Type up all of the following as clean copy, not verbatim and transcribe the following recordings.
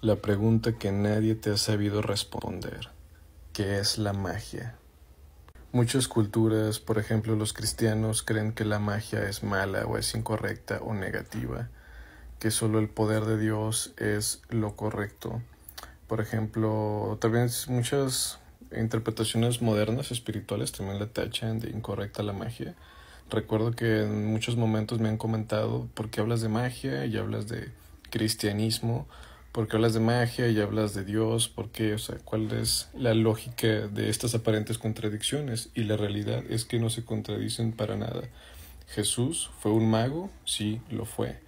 La pregunta que nadie te ha sabido responder: ¿qué es la magia? Muchas culturas, por ejemplo los cristianos, creen que la magia es mala o es incorrecta o negativa, que solo el poder de Dios es lo correcto. Por ejemplo, también muchas interpretaciones modernas espirituales también la tachan de incorrecta la magia. Recuerdo que en muchos momentos me han comentado: ¿por qué hablas de magia y hablas de cristianismo? ¿Por qué hablas de magia y hablas de Dios? ¿Por qué? O sea, ¿cuál es la lógica de estas aparentes contradicciones? Y la realidad es que no se contradicen para nada. ¿Jesús fue un mago? Sí, lo fue.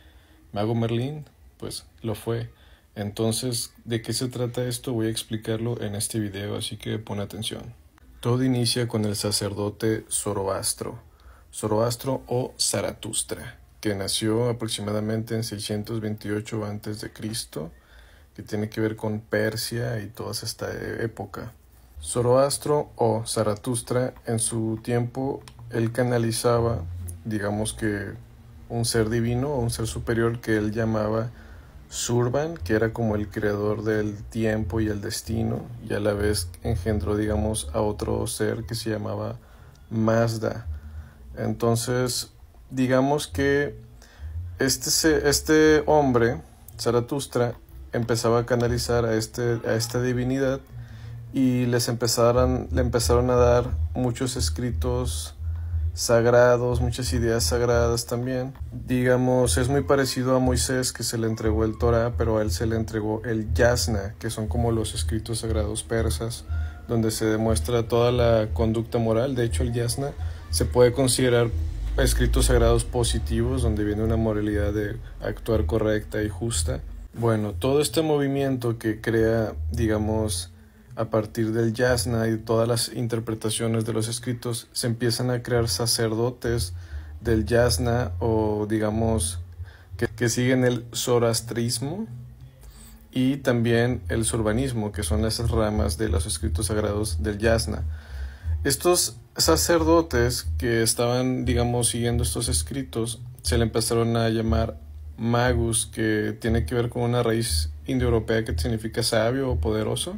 ¿Mago Merlín? Pues lo fue. Entonces, ¿de qué se trata esto? Voy a explicarlo en este video, así que pon atención. Todo inicia con el sacerdote Zoroastro o Zaratustra, que nació aproximadamente en 628 a.C., que tiene que ver con Persia y toda esta época. Zoroastro o Zaratustra, en su tiempo, él canalizaba, digamos que un ser divino o un ser superior que él llamaba Zurvan, que era como el creador del tiempo y el destino, y a la vez engendró, digamos, a otro ser que se llamaba Mazda. Entonces, digamos que este hombre, Zaratustra, empezaba a canalizar a esta divinidad y le empezaron a dar muchos escritos sagrados, muchas ideas sagradas también. Digamos, es muy parecido a Moisés, que se le entregó el Torá, pero a él se le entregó el Yasna, que son como los escritos sagrados persas, donde se demuestra toda la conducta moral. De hecho, el Yasna se puede considerar escritos sagrados positivos, donde viene una moralidad de actuar correcta y justa. Bueno, todo este movimiento que crea, digamos, a partir del Yasna y todas las interpretaciones de los escritos, se empiezan a crear sacerdotes del Yasna, o digamos que siguen el zoroastrismo y también el zurvanismo, que son esas ramas de los escritos sagrados del Yasna. Estos sacerdotes que estaban, digamos, siguiendo estos escritos, se le empezaron a llamar magus, que tiene que ver con una raíz indoeuropea que significa sabio o poderoso.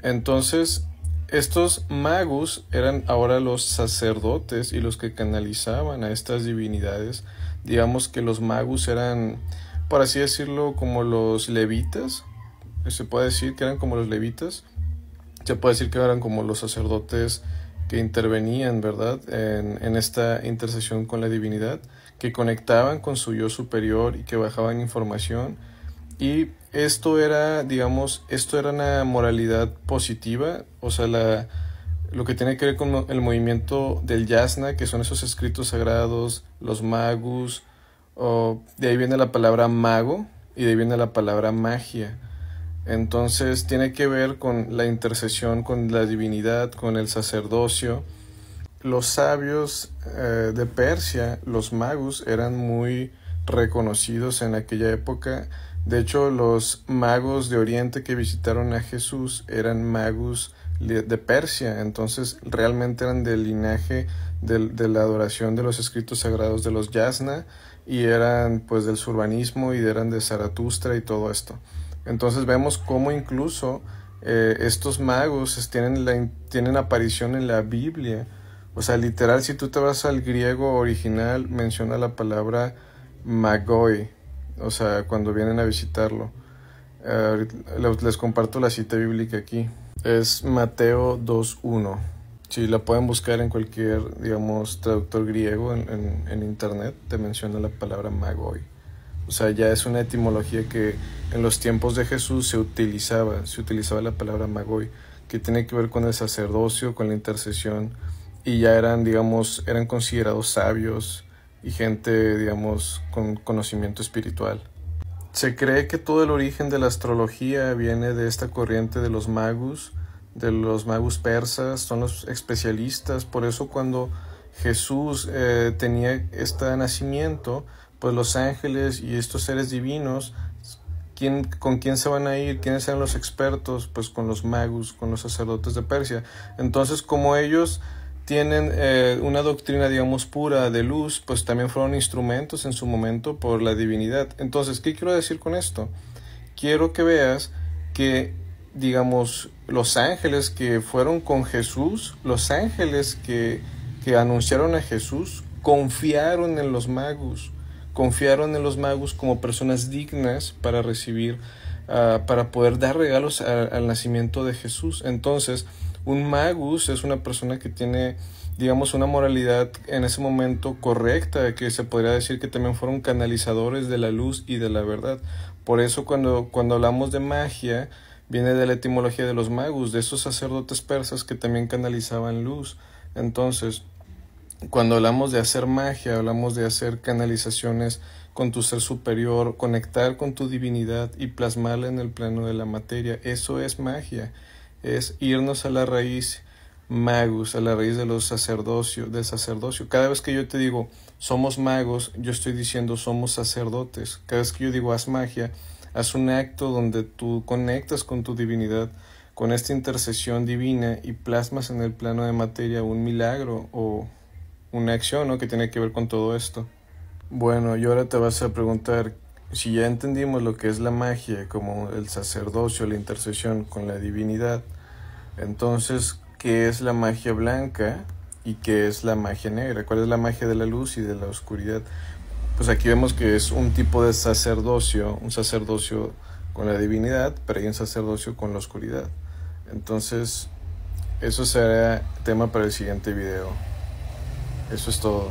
Entonces, estos magus eran ahora los sacerdotes y los que canalizaban a estas divinidades. Digamos que los magus eran, por así decirlo, como los levitas. Se puede decir que eran como los levitas. Se puede decir que eran como los sacerdotes que intervenían, ¿verdad?, en esta intercesión con la divinidad, que conectaban con su yo superior y que bajaban información. Y esto era, digamos, una moralidad positiva, o sea, lo que tiene que ver con el movimiento del Yasna, que son esos escritos sagrados, los magus, de ahí viene la palabra mago y de ahí viene la palabra magia. Entonces tiene que ver con la intercesión con la divinidad, con el sacerdocio. Los sabios de Persia, los magus, eran muy reconocidos en aquella época. De hecho, los magos de Oriente que visitaron a Jesús eran magos de Persia, entonces realmente eran del linaje de la adoración de los escritos sagrados de los Yasna, y eran pues del zurvanismo y eran de Zaratustra y todo esto. Entonces vemos cómo incluso estos magos tienen aparición en la Biblia. O sea, literal, si tú te vas al griego original, menciona la palabra magoi, o sea, cuando vienen a visitarlo. Les comparto la cita bíblica aquí. Es Mateo 2:1. Si la pueden buscar en cualquier, digamos, traductor griego en internet, te menciona la palabra magoi. O sea, ya es una etimología que en los tiempos de Jesús se utilizaba la palabra magoi, que tiene que ver con el sacerdocio, con la intercesión, y ya eran considerados sabios y gente, digamos, con conocimiento espiritual. Se cree que todo el origen de la astrología viene de esta corriente de los magus persas, son los especialistas. Por eso cuando Jesús tenía este nacimiento, pues los ángeles y estos seres divinos, ¿con quién se van a ir? ¿Quiénes eran los expertos? Pues con los magus, con los sacerdotes de Persia. Entonces, como ellos tienen una doctrina, digamos, pura de luz, pues también fueron instrumentos en su momento por la divinidad. Entonces, ¿qué quiero decir con esto? Quiero que veas que, digamos, los ángeles que fueron con Jesús, los ángeles que anunciaron a Jesús, confiaron en los magos como personas dignas para recibir, para poder dar regalos al nacimiento de Jesús. Entonces, un magus es una persona que tiene, digamos, una moralidad en ese momento correcta, que se podría decir que también fueron canalizadores de la luz y de la verdad. Por eso cuando hablamos de magia, viene de la etimología de los magus, de esos sacerdotes persas que también canalizaban luz. Entonces, cuando hablamos de hacer magia, hablamos de hacer canalizaciones con tu ser superior, conectar con tu divinidad y plasmarla en el plano de la materia. Eso es magia, es irnos a la raíz magus, a la raíz de los del sacerdocio. Cada vez que yo te digo somos magos, yo estoy diciendo somos sacerdotes. Cada vez que yo digo haz magia, haz un acto donde tú conectas con tu divinidad, con esta intercesión divina y plasmas en el plano de materia un milagro o una acción, ¿no?, que tiene que ver con todo esto. Bueno, y ahora te vas a preguntar, si ya entendimos lo que es la magia, como el sacerdocio, la intercesión con la divinidad, entonces, ¿qué es la magia blanca y qué es la magia negra? ¿Cuál es la magia de la luz y de la oscuridad? Pues aquí vemos que es un tipo de sacerdocio, un sacerdocio con la divinidad, pero hay un sacerdocio con la oscuridad. Entonces, eso será tema para el siguiente video. Eso es todo.